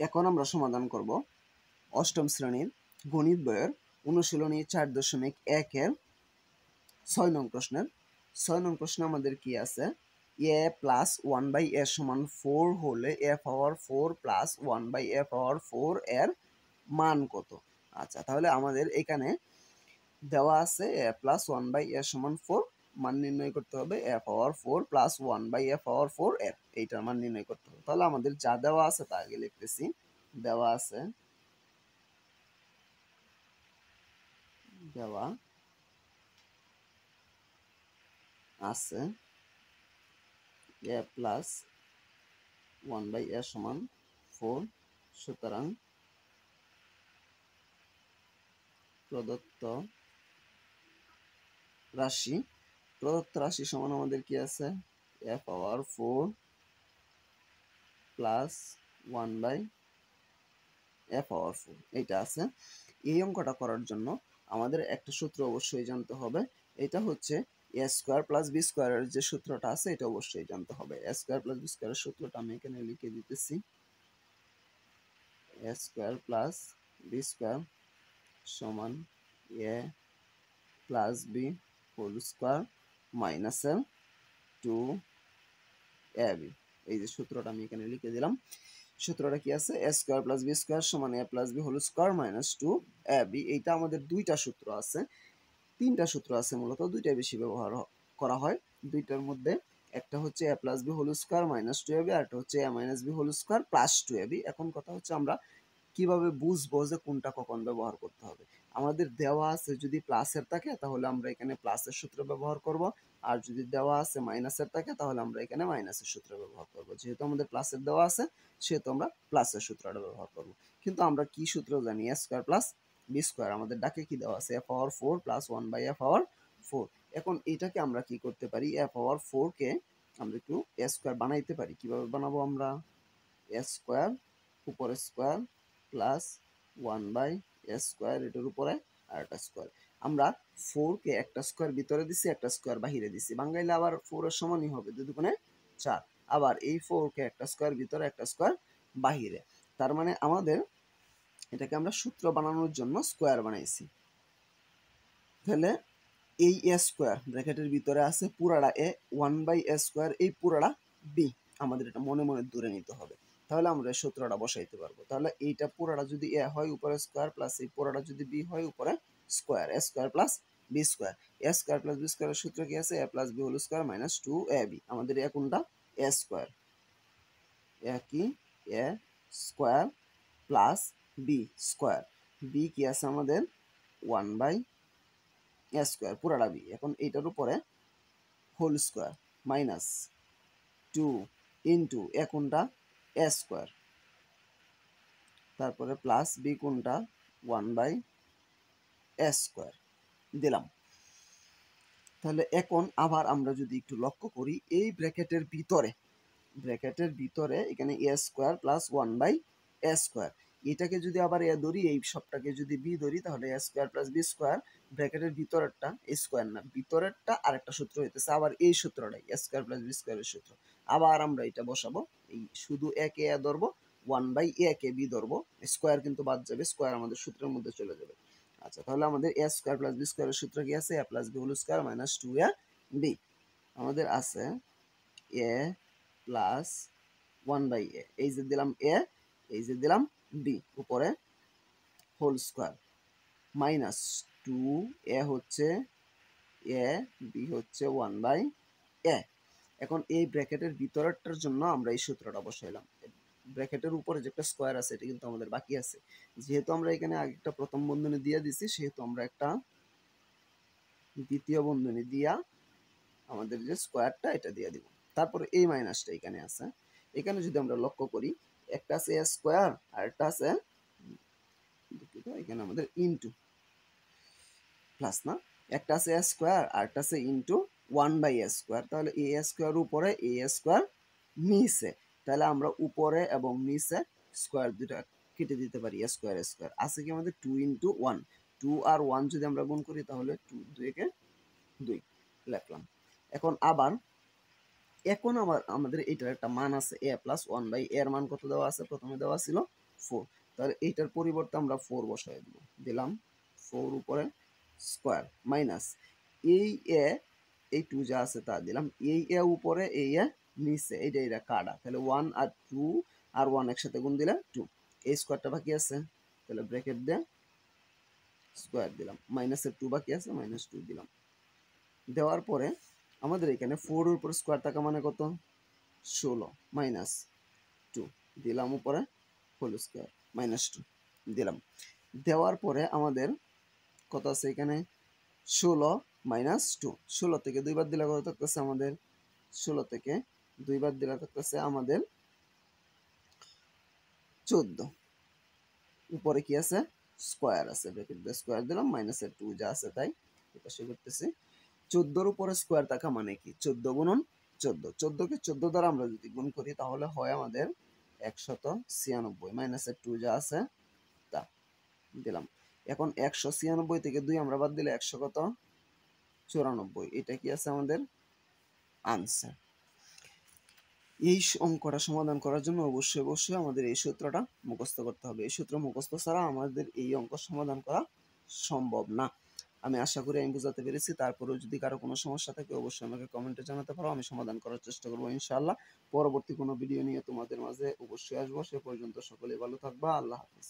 এখন আমরা সমাধান করব অষ্টম শ্রেণীর গণিত বইয়ের অনুশীলনী 4.1 এর 6 নং প্রশ্নের 6 নং প্রশ্নে আমাদের কি আছে a প্লাস 1/a সমান 4 হলে a পাওয়ার 4 প্লাস 1/a পাওয়ার 4 এর মান কত। আচ্ছা, তাহলে আমাদের এখানে দেওয়া আছে a প্লাস 1/a সমান 4, মান নির্ণয় করতে হবে a পাওয়ার 4 প্লাস 1/a পাওয়ার 4 এর এইটার মান নির্ণয় করতে হবে। তাহলে আমাদের যা দেওয়া আছে তা আগে লিখতেছি। দেওয়া আছে a প্লাস 1/a সমান 4, সুতরাং প্রদত্ত রাশি সমান আমাদের কি আছে a পাওয়ার 4 প্লাস 1/a পাওয়ার 4 এইটা আছে। এই অঙ্কটা করার জন্য আমাদের একটা সূত্র অবশ্যই জানতে হবে, এটা হচ্ছে a স্কয়ার প্লাস b স্কয়ারের যে সূত্রটা আছে এটা অবশ্যই জানতে হবে। a স্কয়ার প্লাস b স্কয়ারের সূত্রটা আমি এখানে লিখে দিতেছি। a square plus b square সমান a plus b whole square minus 2ab। এই যে সূত্রটা আমি এখানে লিখে দিলাম। সূত্রটা কি আছে a square plus b square সমান a plus b whole square minus 2ab। এইটা আমাদের দুইটা সূত্র আছে, তিনটা সূত্র আছে, মূলত দুইটা বেশি ব্যবহার করা হয়। দুইটার মধ্যে একটা হচ্ছে a plus b whole square minus 2ab আর একটা হচ্ছে a minus b whole square plus 2ab। এখন কথা হচ্ছে আমরা কিভাবে বুঝবো যে কোনটা কখন ব্যবহার করতে হবে। আমাদের দেওয়া আছে যদি প্লাসের থাকে তাহলে আমরা এখানে প্লাসের সূত্র ব্যবহার করব, আর যদি দেওয়া আছে মাইনাসের থাকে তাহলে আমরা এখানে মাইনাসের সূত্র ব্যবহার করব। যেহেতু আমাদের প্লাসের দেওয়া আছে সেহেতু আমরা প্লাসের সূত্রটা ব্যবহার করব। কিন্তু আমরা কি সূত্র জানি a square plus b square, আমাদের ডাকে কি দেওয়া আছে a পাওয়ার 4 প্লাস 1/a পাওয়ার 4। এখন এটাকে আমরা কি করতে পারি, a পাওয়ার 4 কে আমরা একটু a স্কয়ার বানাইতে পারি। কিভাবে বানাবো আমরা, a স্কয়ার উপরে স্কয়ার প্লাস 1/a স্কয়ার এটার উপরে আর একটা স্কয়ার। আমরা 4 কে একটা স্কয়ার ভিতরে দিছি একটা স্কয়ার বাহিরে দিছি, বাঙাইলে আবার 4 এর সমানই হবে 2 দুগুণে 4। আবার এই 4 কে একটা স্কয়ার ভিতরে একটা স্কয়ার বাহিরে, তার মানে আমাদের এটাকে আমরা সূত্র বানানোর জন্য স্কয়ার বানাইছি। তাহলে এই a স্কয়ার ব্র্যাকেটের ভিতরে আছে পুরাটা a, 1/a স্কয়ার এই পুরাটা b, আমাদের এটা মনে মনে ধরে নিতে হবে। তাহলে আমরা সূত্রটা বসাইতে পারবো। তাহলে এইটা পুরাটা যদি a হয় উপরে স্কয়ার প্লাস এই পুরাটা যদি b হয় উপরে square, a square plus b square. a square plus b স্কয়ারের সূত্র কি আছে a plus b whole square minus 2ab। আমাদের এ কোনটা a স্কয়ার, a কি a square plus b square, b কি আছে আমাদের 1/a স্কয়ার পুরাটা b। এখন এইটার উপরে হোল স্কয়ার মাইনাস 2 ইন্টু এ কোনটা a স্কয়ার, তারপরে প্লাস b কোনটা 1/a স্কয়ার দিলাম। তাহলে এখন আবার আমরা যদি একটু লক্ষ্য করি এই ব্র্যাকেটের ভিতরে এখানে a square plus 1/a square, এটাকে যদি আবার a ধরি এই সবটাকে যদি b ধরি তাহলে a square plus b square, ব্র্যাকেটের ভিতরেরটা স্কয়ার না ভিতরেরটা আরেকটা সূত্র হইতেছে আবার এই সূত্রটাই a স্কয়ার প্লাস b স্কয়ারের সূত্র। আবার আমরা এটা বসাবো, এই শুধু a কে a ধরবো 1/a কে b ধরবো, স্কয়ার কিন্তু বাদ যাবে, স্কয়ার আমাদের সূত্রের মধ্যে চলে যাবে। আচ্ছা, তাহলে আমাদের a স্কয়ার প্লাস b স্কয়ারের সূত্র কি আছে a plus b whole square minus 2ab। আমাদের আছে a প্লাস 1/a, এই যে দিলাম a, এই যে দিলাম b উপরে হোল স্কয়ার মাইনাস 2a হচ্ছে a, b হচ্ছে 1/a। এখন এই ব্র্যাকেটের ভিতরেরটার জন্য আমরা এই সূত্রটা বসাইলাম। ব্র্যাকেটের উপরে যে একটা স্কয়ার আছে এটা কিন্তু আমাদের বাকি আছে, যেহেতু আমরা এখানে আগে একটা প্রথম বন্ধনী দিয়ে দিছি সেহেতু আমরা একটা দ্বিতীয় বন্ধনী দিয়া আমাদের যে স্কয়ারটা এটা দিয়ে দিব। তারপর এই মাইনাসটা এখানে আছে, এখানে যদি আমরা লক্ষ্য করি একটা আছে a স্কয়ার আর একটা আছে এখানে আমাদের ইনটু প্লাস না, একটা আছে a স্কয়ার আর একটা আছে ইনটু 1/a স্কয়ার। তাহলে a স্কয়ার উপরে a স্কয়ার নিচে, তাহলে আমরা উপরে এবং নিচে স্কয়ার দুটো কেটে দিতে পারি। a স্কয়ার আছে কি আমাদের 2 ইনটু 1, 2 আর 1 যদি আমরা গুণ করি তাহলে 2 2 কে 2 লিখলাম। এখন আমাদের এটার একটা মান আছে a প্লাস 1/a এর মান কত দেওয়া আছে, প্রথমে দেওয়া ছিল 4। তাহলে এইটার পরিবর্তে আমরা 4 বসাই দিব, দিলাম 4 উপরে স্কোয়ার মাইনাস এই এ এই 2 যা আছে তা দিলাম, এই এ উপরে এই এ নিচে, এইটা কাটা, তাহলে 1 আর 2 আর 1 একসাথে গুণ দিলে 2, এই স্কোয়ারটা বাকি আছে, তাহলে ব্র্যাকেট দিয়ে স্কোয়ার দিলাম, মাইনাসের 2 বাকি আছে, মাইনাস 2 দিলাম। দেওয়ার পরে আমাদের এখানে 4 এর উপর স্কোয়ার থাকা মানে কত, 16 মাইনাস 2 দিলাম উপরে হোল স্কোয়ার মাইনাস 2 দিলাম। দেওয়ার পরে আমাদের কত আছে এখানে 16 মাইনাস 2, 16 থেকে 2 বার দিলে কত থাকতেছে আমাদের, 16 থেকে 2 বার দিলে থাকতেছে আমাদের 14, উপরে কি আছে স্কোয়ার আছে, ব্র্যাকেট দিয়ে স্কোয়ার দিলাম, মাইনাসের 2 যা আছে তাই এপাশে করতেছি। 14 এর উপরে স্কোয়ার থাকা মানে কি 14 গুণন 14, 14 কে 14 দ্বারা আমরা যদি গুণ করি তাহলে হয় আমাদের 196, মাইনাসের 2 যা আছে তা দিলাম। এখন 196 থেকে 2 আমরা বাদ দিলে 100 কত 94, এটা কি আছে আমাদের আনসার। এই অঙ্কটা সমাধান করার জন্য অবশ্যই আমাদের এই সূত্রটা মুখস্থ করতে হবে, এই সূত্র মুখস্থ ছাড়া আমাদের এই অঙ্ক সমাধান করা সম্ভব না। আমি আশা করি আমি বুঝাতে পেরেছি। তারপরেও যদি কারো কোনো সমস্যা থাকে অবশ্যই আমাকে কমেন্টে জানাতে পারো, আমি সমাধান করার চেষ্টা করবো ইনশাআল্লাহ। পরবর্তী কোনো ভিডিও নিয়ে তোমাদের মাঝে অবশ্যই আসবো। সে পর্যন্ত সকলেই ভালো থাকবা। আল্লাহ হাফেজ।